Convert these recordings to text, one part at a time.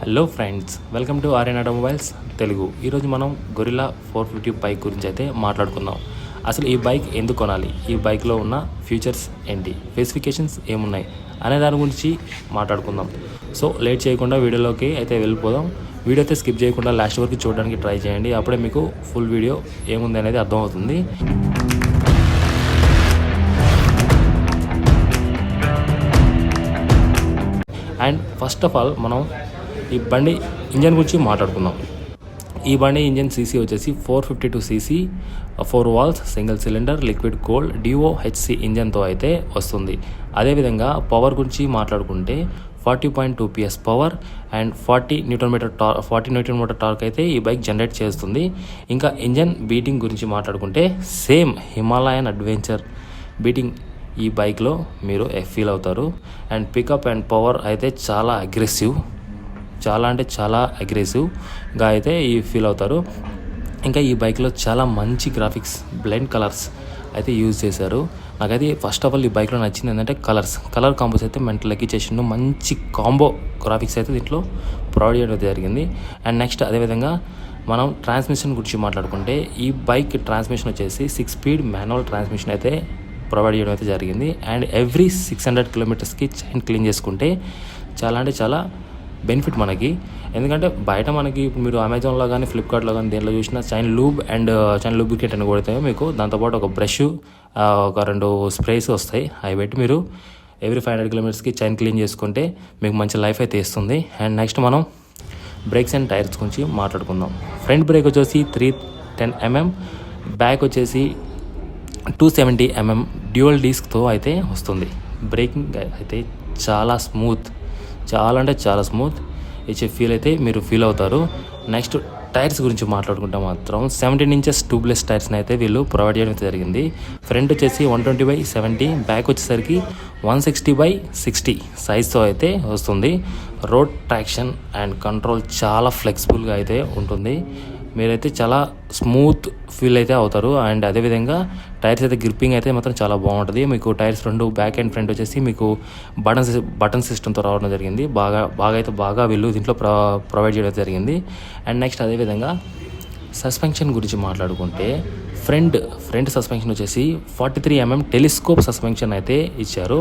Hello friends, welcome to Aryan automobiles Telugu. ఈరోజు మనం gorilla 450 bike గురించి అయితే మాట్లాడుకుందాం. అసలు ఈ బైక్ ఎందుకు కొనాలి, ఈ బైక్లో ఉన్న ఫీచర్స్ ఏంటి, స్పెసిఫికేషన్స్ ఏమున్నాయి అనే దాని గురించి మాట్లాడుకుందాం. సో లేట్ చేయకుండా వీడియోలోకి అయితే వెళ్ళిపోదాం. వీడియో అయితే స్కిప్ చేయకుండా లాస్ట్ వరకు చూడడానికి ట్రై చేయండి. అప్పుడే మీకు ఫుల్ వీడియో ఏముంది అనేది అర్థమవుతుంది. అండ్ ఫస్ట్ ఆఫ్ ఆల్ మనం ఈ బండి ఇంజన్ గురించి మాట్లాడుకుందాం. ఈ బండి ఇంజన్ సీసీ వచ్చేసి 452 CC, 4 valves, single cylinder, liquid cooled DOHC ఇంజన్తో అయితే వస్తుంది. అదేవిధంగా పవర్ గురించి మాట్లాడుకుంటే 40.2 PS power and 40 newton metre torque అయితే ఈ బైక్ జనరేట్ చేస్తుంది. ఇంకా ఇంజన్ బీటింగ్ గురించి మాట్లాడుకుంటే సేమ్ హిమాలయన్ అడ్వెంచర్ బీటింగ్ ఈ బైక్లో మీరు ఫీల్ అవుతారు. అండ్ పికప్ అండ్ పవర్ అయితే చాలా అగ్రెసివ్గా అయితే ఈ ఫీల్ అవుతారు. ఇంకా ఈ బైక్లో చాలా మంచి గ్రాఫిక్స్, బ్లెండ్ కలర్స్ అయితే యూజ్ చేశారు. నాకైతే ఫస్ట్ ఆఫ్ ఆల్ ఈ బైక్లో నచ్చింది ఏంటంటే కలర్ కాంబోస్ అయితే మెంటల్ ఎక్కిచేసిండు. మంచి కాంబో గ్రాఫిక్స్ అయితే దీంట్లో ప్రొవైడ్ చేయడం జరిగింది. అండ్ నెక్స్ట్ అదేవిధంగా మనం ట్రాన్స్మిషన్ గురించి మాట్లాడుకుంటే ఈ బైక్ ట్రాన్స్మిషన్ వచ్చేసి 6 స్పీడ్ మాన్యువల్ ట్రాన్స్మిషన్ అయితే ప్రొవైడ్ చేయడం అయితే జరిగింది. అండ్ ఎవ్రీ 600 కిలోమీటర్స్కి చైన్ క్లీన్ చేసుకుంటే చాలా బెనిఫిట్ మనకి. ఎందుకంటే బయట మనకి ఇప్పుడు మీరు అమెజాన్లో కానీ ఫ్లిప్కార్ట్లో కానీ దేంట్లో చూసినా chain lube and chain lubricate అని కొడితే మీకు దాంతోపాటు ఒక బ్రష్, ఒక 2 స్ప్రేస్ వస్తాయి. అవి పెట్టి మీరు ఎవ్రీ 500 కిలోమీటర్స్కి చైన్ క్లీన్ చేసుకుంటే మీకు మంచి లైఫ్ అయితే ఇస్తుంది. అండ్ నెక్స్ట్ మనం బ్రేక్స్ అండ్ టైర్స్ గురించి మాట్లాడుకుందాం. ఫ్రంట్ బ్రేక్ వచ్చేసి 310 mm, బ్యాక్ వచ్చేసి 270 mm డ్యూయల్ డిస్క్తో అయితే వస్తుంది. బ్రేకింగ్ అయితే చాలా స్మూత్ ఇచ్చే ఫీల్ అయితే మీరు ఫీల్ అవుతారు. నెక్స్ట్ టైర్స్ గురించి మాట్లాడుకుంటే మాత్రం 17 ఇంచెస్ ట్యూబ్లెస్ టైర్స్ని అయితే వీళ్ళు ప్రొవైడ్ చేయడం జరిగింది. ఫ్రంట్ వచ్చేసి 120/70, బ్యాక్ వచ్చేసరికి 160/60 సైజ్తో అయితే వస్తుంది. రోడ్ ట్రాక్షన్ అండ్ కంట్రోల్ చాలా ఫ్లెక్సిబుల్గా అయితే ఉంటుంది. మీరైతే చాలా స్మూత్ ఫీల్ అయితే అవుతారు. అండ్ అదేవిధంగా టైర్స్ అయితే గ్రిప్పింగ్ అయితే మాత్రం చాలా బాగుంటుంది. మీకు టైర్స్ 2 బ్యాక్ అండ్ ఫ్రంట్ వచ్చేసి మీకు బటన్ సిస్టమ్తో రావడం జరిగింది. బాగా వీళ్ళు దీంట్లో ప్రొవైడ్ చేయడం జరిగింది. అండ్ నెక్స్ట్ అదేవిధంగా సస్పెన్షన్ గురించి మాట్లాడుకుంటే ఫ్రంట్ సస్పెన్షన్ వచ్చేసి 43 mm టెలిస్కోప్ సస్పెన్షన్ అయితే ఇచ్చారు.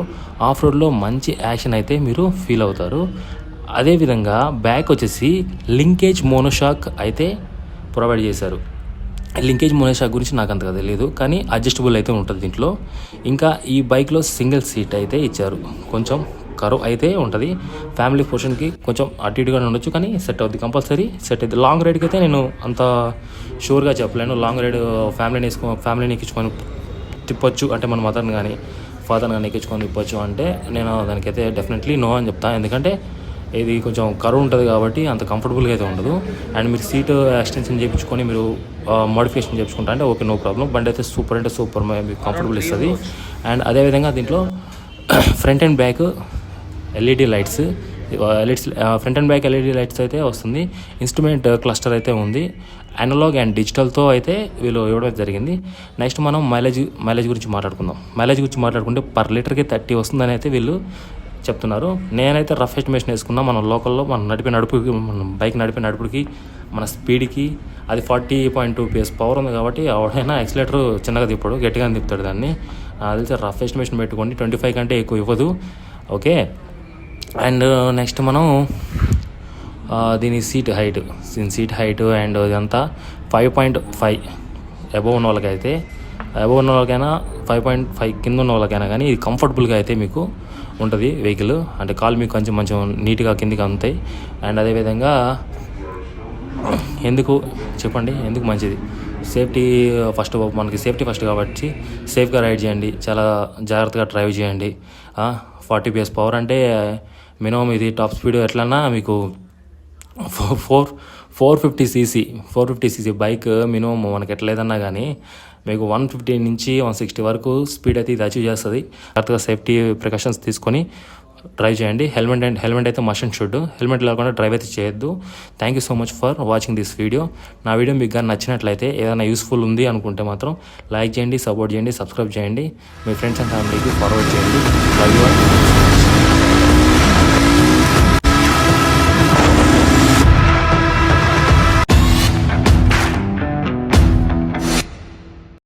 ఆఫ్ రోడ్లో మంచి యాక్షన్ అయితే మీరు ఫీల్ అవుతారు. అదేవిధంగా బ్యాక్ వచ్చేసి లింకేజ్ మోనోషాక్ అయితే ప్రొవైడ్ చేశారు. లింకేజ్ మోనోషాక్ గురించి నాకు అంతగా తెలియదు, కానీ అడ్జస్టబుల్ అయితే ఉంటుంది దీంట్లో. ఇంకా ఈ బైక్లో సింగిల్ సీట్ అయితే ఇచ్చారు. కొంచెం కరువు అయితే ఉంటుంది. ఫ్యామిలీ పోర్షన్కి కొంచెం అటు ఇటుగా ఉండొచ్చు, కానీ సెట్ అవుతుంది, కంపల్సరీ సెట్ అవుతుంది. లాంగ్ రైడ్కి అయితే నేను అంత షూర్గా చెప్పలేను. లాంగ్ రైడ్ ఫ్యామిలీని ఎక్కించుకొని తిప్పొచ్చు అంటే మన మదర్ని కానీ ఫాదర్ని కానీ ఎక్కించుకొని తిప్పొచ్చు అంటే నేను దానికైతే డెఫినెట్లీ నో అని చెప్తాను. ఎందుకంటే ఇది కొంచెం కరువు ఉంటుంది కాబట్టి అంత కంఫర్టబుల్గా అయితే ఉండదు. అండ్ మీరు సీట్ ఎక్స్టెన్షన్ చేయించుకొని మీరు మోడిఫికేషన్ చేయించుకుంటా అంటే ఓకే, నో ప్రాబ్లం. బండి అయితే సూపర్ మీకు కంఫర్టబుల్ ఇస్తుంది. అండ్ అదేవిధంగా దీంట్లో front and back LED lights, front and back LED lights అయితే వస్తుంది. ఇన్స్ట్రుమెంట్ క్లస్టర్ అయితే ఉంది. అనలాగ్ అండ్ డిజిటల్తో అయితే వీళ్ళు ఇవ్వడం జరిగింది. నెక్స్ట్ మనం మైలేజ్ గురించి మాట్లాడుకుంటే పర్ లీటర్కి 30 వస్తుందని అయితే వీళ్ళు చెప్తున్నారు. నేనైతే రఫ్ ఎస్టిమేషన్ వేసుకున్నా. మన లోకల్లో మనం బైక్ నడిపే నడుపుకి మన స్పీడ్కి అది 40.2 PS పవర్ ఉంది కాబట్టి ఎవడైనా యాక్సిలేటర్ చిన్నగా తిప్పాడు, గట్టిగా తిప్పుతాడు దాన్ని. అది రఫ్ ఎస్టిమేషన్ పెట్టుకోండి, 25 కంటే ఎక్కువ ఇవ్వదు. ఓకే. అండ్ నెక్స్ట్ మనం దీని సీట్ హైట్ అండ్ ఇదంతా 5.5 అబోవ్ ఉన్న వాళ్ళకైనా 5.5 కింద ఉన్న వాళ్ళకైనా కానీ ఇది కంఫర్టబుల్గా అయితే మీకు ఉంటుంది వెహికల్. అంటే కాలు మీకు కొంచెం నీట్గా కిందికి అందుతాయి. అండ్ అదేవిధంగా ఎందుకు మంచిది, మనకి సేఫ్టీ ఫస్ట్ కాబట్టి సేఫ్గా రైడ్ చేయండి, చాలా జాగ్రత్తగా డ్రైవ్ చేయండి. 40 PS పవర్ అంటే మినిమం ఇది టాప్ స్పీడ్ ఎట్లన్నా మీకు 450 cc బైక్ మినిమం మనకి ఎట్లేదన్నా కానీ మీకు 150 నుంచి 160 వరకు స్పీడ్ అయితే ఇది అచీవ్ చేస్తుంది. కరెక్ట్గా సేఫ్టీ ప్రికాషన్స్ తీసుకొని డ్రైవ్ చేయండి. హెల్మెట్ అయితే మస్ట్ అండ్ షుడ్. హెల్మెట్ లేకుండా డ్రైవ్ అయితే చేయొద్దు. Thank you so much for watching this video. నా వీడియో మీకు కానీ నచ్చినట్లయితే, ఏదైనా యూస్ఫుల్ ఉంది అనుకుంటే మాత్రం లైక్ చేయండి, సపోర్ట్ చేయండి, సబ్స్క్రైబ్ చేయండి, మీ ఫ్రెండ్స్ అండ్ ఫ్యామిలీకి ఫార్వర్డ్ చేయండి. Love you.